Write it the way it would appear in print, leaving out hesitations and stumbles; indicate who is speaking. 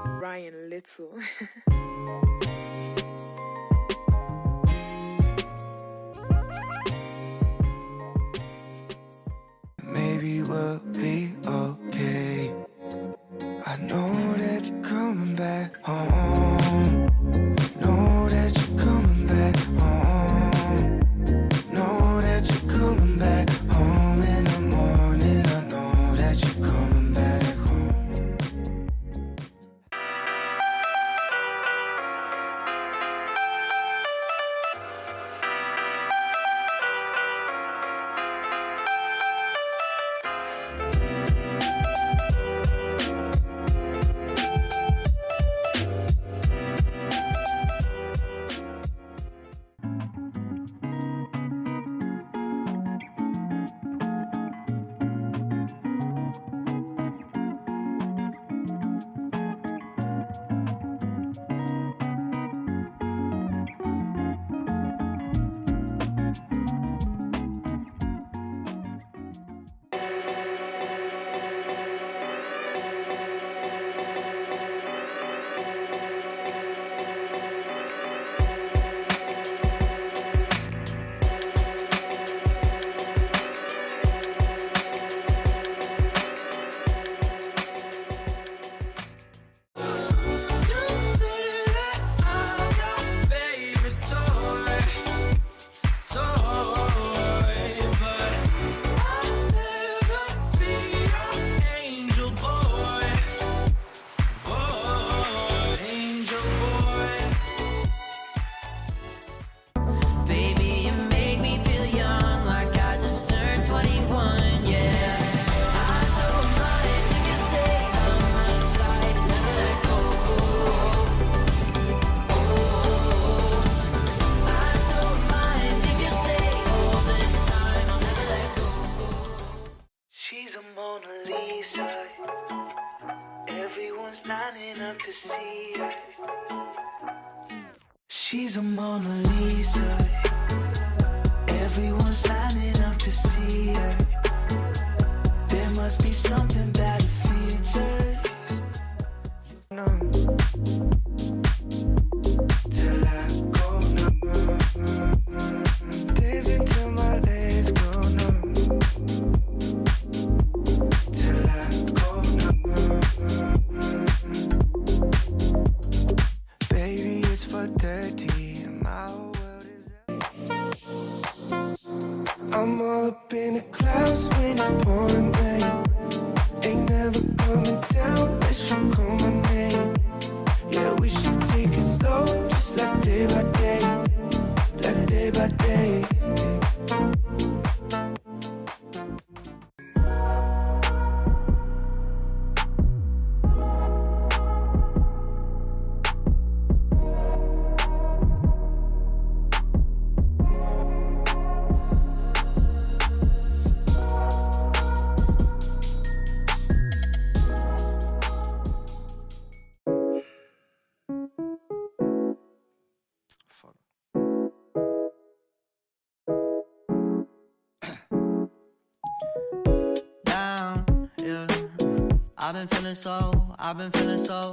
Speaker 1: Ryan Little.
Speaker 2: Maybe we'll be okay. I know that you're coming back home. Know that you're coming back home. Know that you're coming back home in the morning. I know that you're coming back home. She's a Mona Lisa. Everyone's lining up to see her. She's a Mona Lisa. Everyone's lining up to see her. There must be something about her features. No. Till I go numb. Days until my legs go numb. Till I go numb. Baby, it's 4:30 and my whole world is I'm all up in the clouds when it's pouring rain. Ain't never coming down unless you call my name. Yeah, we should take it slow, just like day by day. Like day by day.
Speaker 3: I've been feeling so